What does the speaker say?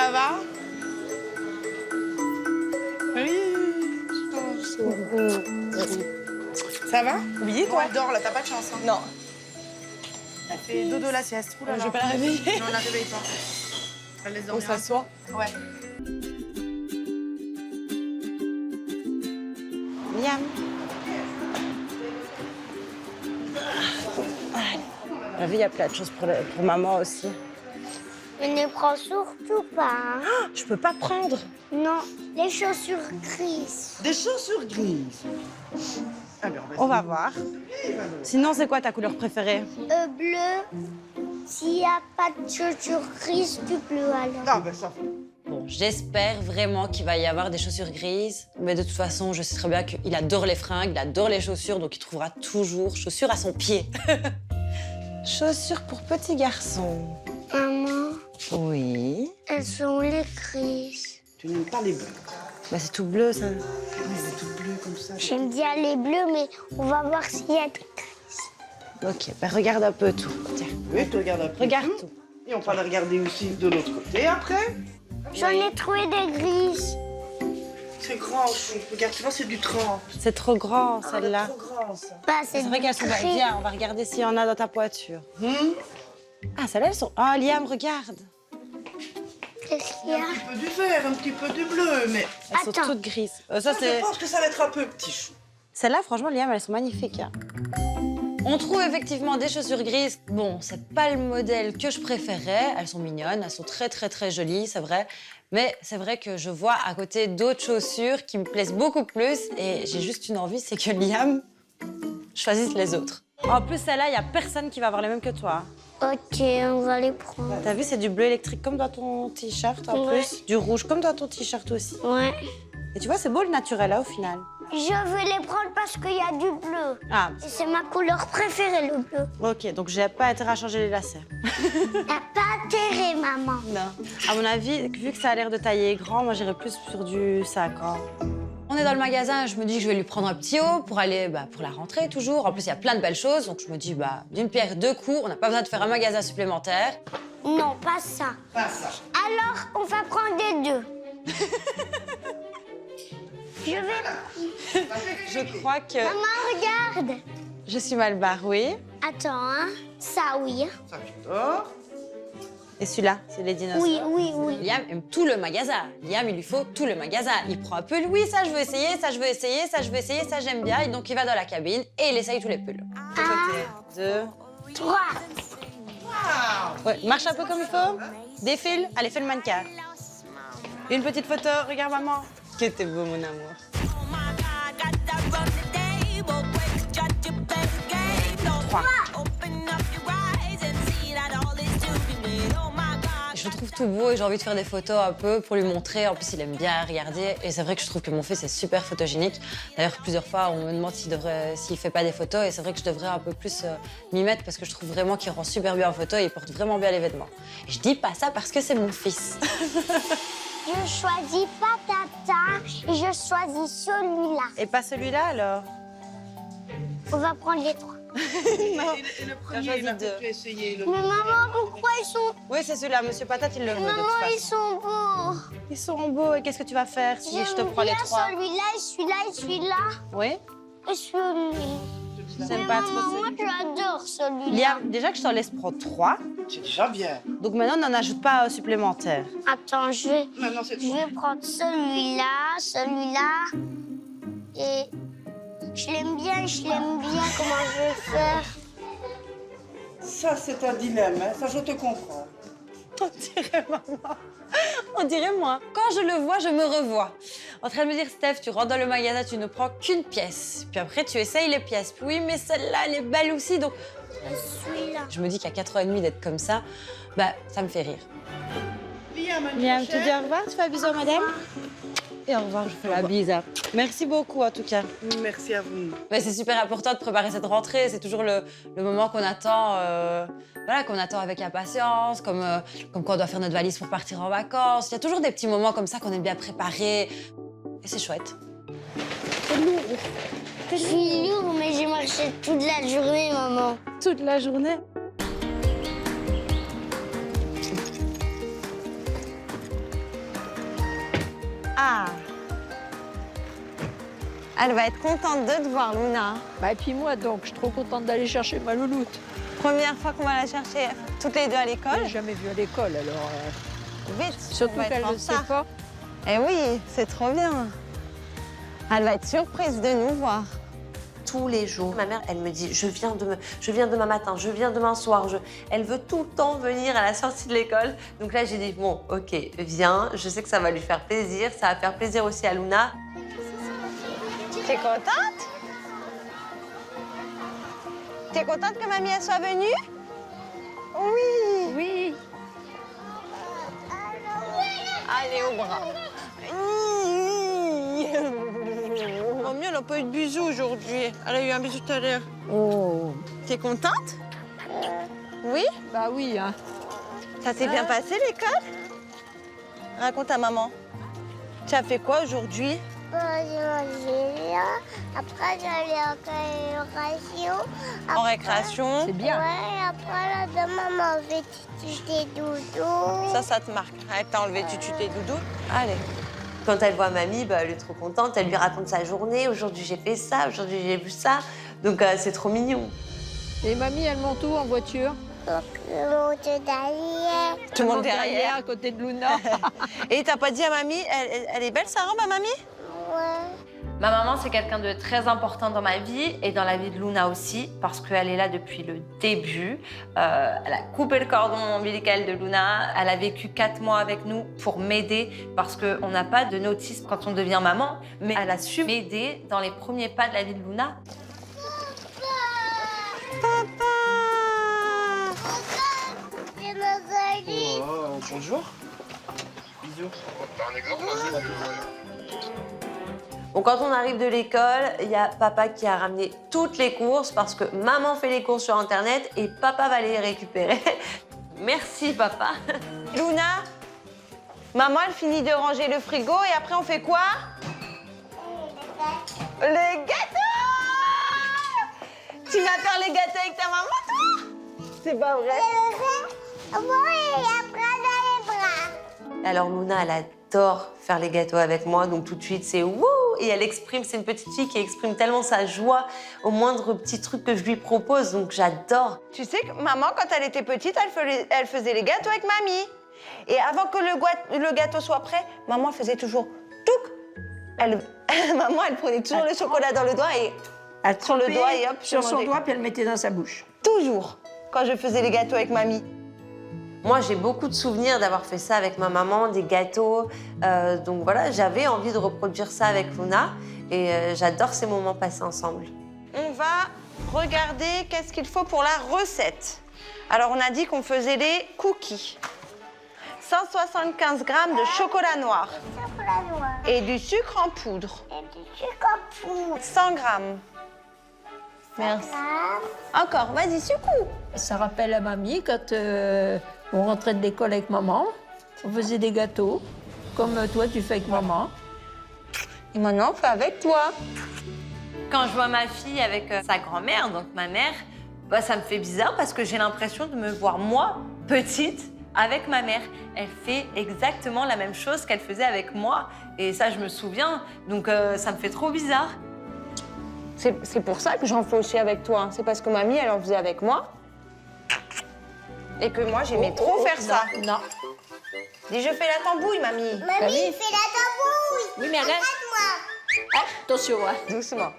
Ça va? Oui. Ça va? Oui, Bon, toi? elle dort là, t'as pas de chance. Hein. Non. Elle fait dodo la sieste. Ouh là Je là. vais pas la réveiller. Non, la réveille pas. Elle laisse On dormir. s'assoit. Ouais. Miam. La vie, il y a plein de choses pour maman aussi. Mais ne prends surtout pas. Hein. Je peux pas prendre. Non, les chaussures grises. Des chaussures grises. Alors, On va voir. Sinon, c'est quoi ta couleur préférée? Bleu. S'il n'y a pas de chaussures grises, du bleu alors. Ah, ben ça. Bon, j'espère vraiment qu'il va y avoir des chaussures grises. Mais de toute façon, je sais très bien qu'il adore les fringues, il adore les chaussures, donc il trouvera toujours chaussures à son pied. Chaussures pour petit garçon. Maman, Oui. elles sont les grises. Tu n'aimes pas les bleus. Bah, c'est tout bleu, ça. Mais c'est tout bleu comme ça. J'aime bien les bleus, mais on va voir s'il y a des grises. Ok, bah regarde un peu tout. Tiens, Oui, tu regardes un peu. regarde tout. Et on va le regarder aussi de l'autre côté après. J'en ai trouvé des grises. C'est grand aussi. Regarde, tu vois, c'est du 30. C'est trop grand, C'est celle-là. trop grand, ça. Bah, C'est vrai qu'elles sont belles. gris. Viens, on va regarder s'il y en a dans ta poiture. Ah, celles-là, elles sont... Oh, Liam, regarde. Qu'est-ce qu'il y Un a? petit peu du vert, un petit peu du bleu, mais Elles sont Attends. toutes grises. Ça, ça, c'est... je pense que ça va être un peu petit chou. Celles-là, franchement, Liam, elles sont magnifiques. Hein. On trouve effectivement des chaussures grises. Bon, c'est pas le modèle que je préférais. Elles sont mignonnes, elles sont très, très, très jolies, c'est vrai. Mais c'est vrai que je vois à côté d'autres chaussures qui me plaisent beaucoup plus. Et j'ai juste une envie, c'est que Liam choisisse les autres. En plus, celle-là, il n'y a personne qui va avoir les mêmes que toi. Ok, on va les prendre. T'as vu, c'est du bleu électrique comme dans ton t-shirt en Ouais. plus. Du rouge comme dans ton t-shirt aussi. Ouais. Et tu vois, c'est beau le naturel là au final. Je veux les prendre parce qu'il y a du bleu. Ah, Et c'est ma couleur préférée, le bleu. ok, donc j'ai pas intérêt à changer les lacets. T'as pas intérêt, maman. Non. À mon avis, vu que ça a l'air de tailler grand, moi j'irais plus sur du 50. On est dans le magasin, je me dis que je vais lui prendre un petit haut pour aller pour la rentrée toujours. En plus, il y a plein de belles choses, donc je me dis d'une pierre deux coups, on n'a pas besoin de faire un magasin supplémentaire. Non, pas ça. Pas ça. Alors, on va prendre des deux. Je vais... Je crois que Maman, regarde. je suis mal barre, oui. Attends, hein. Ça, oui. Ça, j'adore. Et celui-là, c'est les dinosaures. Oui, oui, oui. Liam aime tout le magasin. Liam, il lui faut tout le magasin. Il prend un pull, oui, ça je veux essayer, ça je veux essayer, ça je veux essayer, ça j'aime bien. Et donc il va dans la cabine et il essaye tous les pulls. Un, Deux. 3. Ouais, marche un peu comme il faut. Défile. Allez, fais le mannequin. Une petite photo. Regarde maman. Que t'es beau, mon amour. Trois. Je le trouve tout beau et j'ai envie de faire des photos un peu pour lui montrer. En plus, il aime bien regarder. Et c'est vrai que je trouve que mon fils est super photogénique. D'ailleurs, plusieurs fois, on me demande s'il fait pas des photos. Et c'est vrai que je devrais un peu plus m'y mettre parce que je trouve vraiment qu'il rend super bien en photo et il porte vraiment bien les vêtements. Et je dis pas ça parce que c'est mon fils. Je choisis pas Tata et je choisis celui-là. Et pas celui-là, alors? On va prendre les 3. Non. Et le T'as premier, choisi là, deux. que tu as essayé. Le... Mais maman, pourquoi ils sont... Oui, c'est celui-là. Monsieur Patate, il le veut de Maman, toute ils façon. sont beaux. Ils sont beaux. Et qu'est-ce que tu vas faire si je te prends les J'aime bien trois? celui-là et celui-là et celui-là Oui? et celui-là. J'aime Mais pas maman, trop moi, celui-là. j'adore celui-là. Liam, déjà que je t'en laisse prendre 3, C'est déjà bien. donc maintenant, on n'en ajoute pas supplémentaire. Attends, je vais Maintenant, c'est prendre celui-là, celui-là. Et je l'aime bien. Comment je vais faire? Ça, c'est un dilemme. Hein. Ça, je te comprends. On dirait maman. On dirait moi. Quand je le vois, je me revois. En train de me dire, Steph, tu rentres dans le magasin, tu ne prends qu'une pièce. Puis après, tu essayes les pièces. Puis oui, mais celle-là, elle est belle aussi. Donc, Celui-là. je me dis qu'à 4h30 d'être comme ça, ça me fait rire. Liam, Liam, tu dis au revoir, tu fais un bisou à madame? Et au revoir, je fais la bise. Merci beaucoup, en tout cas. Merci à vous. C'est super important de préparer cette rentrée. C'est toujours le moment qu'on attend, qu'on attend avec impatience, comme quand on doit faire notre valise pour partir en vacances. Il y a toujours des petits moments comme ça qu'on aime bien préparer. Et c'est chouette. C'est lourd. Je suis lourd, mais j'ai marché toute la journée, maman. Toute la journée. Ah. Elle va être contente de te voir, Luna. Bah, et puis moi, donc, je suis trop contente d'aller chercher ma louloute. Première fois qu'on va la chercher toutes les deux à Je l'école. l'ai jamais vue à l'école, alors... Vite, surtout on va être qu'elle en ne le sait retard. pas. Eh oui, c'est trop bien. Elle va être surprise de nous voir. Tous les jours, ma mère, elle me dit je viens demain matin, je viens demain soir. Elle veut tout le temps venir à la sortie de l'école. Donc là, j'ai dit bon, ok, viens. Je sais que ça va lui faire plaisir. Ça va faire plaisir aussi à Luna. T'es contente? T'es contente que mamie elle soit venue? Oui. Oui. Allez au bras. Oh mieux, elle n'a pas eu de bisous aujourd'hui. Elle a eu un bisou tout à l'heure. Oh. T'es contente? Oui? Bah oui, hein. Ça s'est bien passé l'école? Raconte à maman. Tu as fait quoi aujourd'hui? J'ai là. Après, j'allais en récréation. En récréation. C'est bien. Ouais, après, là, demain, m'a fait tuer doudou. Ça te marque. Elle t'a enlevé tutu tes doudous. Allez. Quand elle voit mamie, bah, elle est trop contente. Elle lui raconte sa journée. Aujourd'hui, j'ai fait ça. Aujourd'hui, j'ai vu ça. Donc, c'est trop mignon. Et mamie, elle monte où en voiture? Donc, le derrière. Tout le monde derrière. à côté de Luna. Et t'as pas dit à mamie, elle est belle sa robe à mamie? Ouais. Ma maman, c'est quelqu'un de très important dans ma vie et dans la vie de Luna aussi, parce qu'elle est là depuis le début. Elle a coupé le cordon ombilical de Luna. Elle a vécu 4 mois avec nous pour m'aider, parce qu'on n'a pas de notice quand on devient maman, mais elle a su m'aider dans les premiers pas de la vie de Luna. C'est ma valise. Bonjour. Bisous. Bon, quand on arrive de l'école, il y a papa qui a ramené toutes les courses parce que maman fait les courses sur Internet et papa va les récupérer. Merci, papa. Luna, maman, elle finit de ranger le frigo et après on fait quoi? Les gâteaux! Tu vas faire les gâteaux avec ta maman, toi? C'est pas vrai? Oui, après, dans les bras. Alors Luna, elle adore faire les gâteaux avec moi, donc tout de suite c'est wouh! Et elle exprime, c'est une petite fille qui exprime tellement sa joie au moindre petit truc que je lui propose, donc j'adore. Tu sais que maman, quand elle était petite, elle faisait les gâteaux avec mamie. Et avant que le gâteau soit prêt, maman faisait toujours touc. Maman, elle prenait toujours le chocolat dans le doigt et sur le doigt et hop, sur je son mangeais. doigt, puis elle le mettait dans sa bouche. Toujours, quand je faisais les gâteaux avec mamie. Moi, j'ai beaucoup de souvenirs d'avoir fait ça avec ma maman, des gâteaux. Donc voilà, j'avais envie de reproduire ça avec Luna et j'adore ces moments passés ensemble. On va regarder qu'est-ce qu'il faut pour la recette. Alors, on a dit qu'on faisait les cookies. 175 g de chocolat noir Chocolat noir. et du sucre en poudre. Et du sucre en poudre. 100 g. Merci. Encore, vas-y, secoue. Ça rappelle à mamie quand on rentrait de l'école avec maman. On faisait des gâteaux, comme toi tu fais avec maman. Et maintenant, on fait avec toi. Quand je vois ma fille avec sa grand-mère, donc ma mère, bah, ça me fait bizarre parce que j'ai l'impression de me voir, moi, petite, avec ma mère. Elle fait exactement la même chose qu'elle faisait avec moi. Et ça, je me souviens. Donc, ça me fait trop bizarre. C'est pour ça que j'en fais aussi avec toi. C'est parce que mamie, elle en faisait avec moi. Et que moi, j'aimais trop faire ça. Non. Dis, je fais la tambouille, mamie. Mamie, fais la tambouille. Oui, mais regarde. Arrête-moi. Attention, hein. Doucement.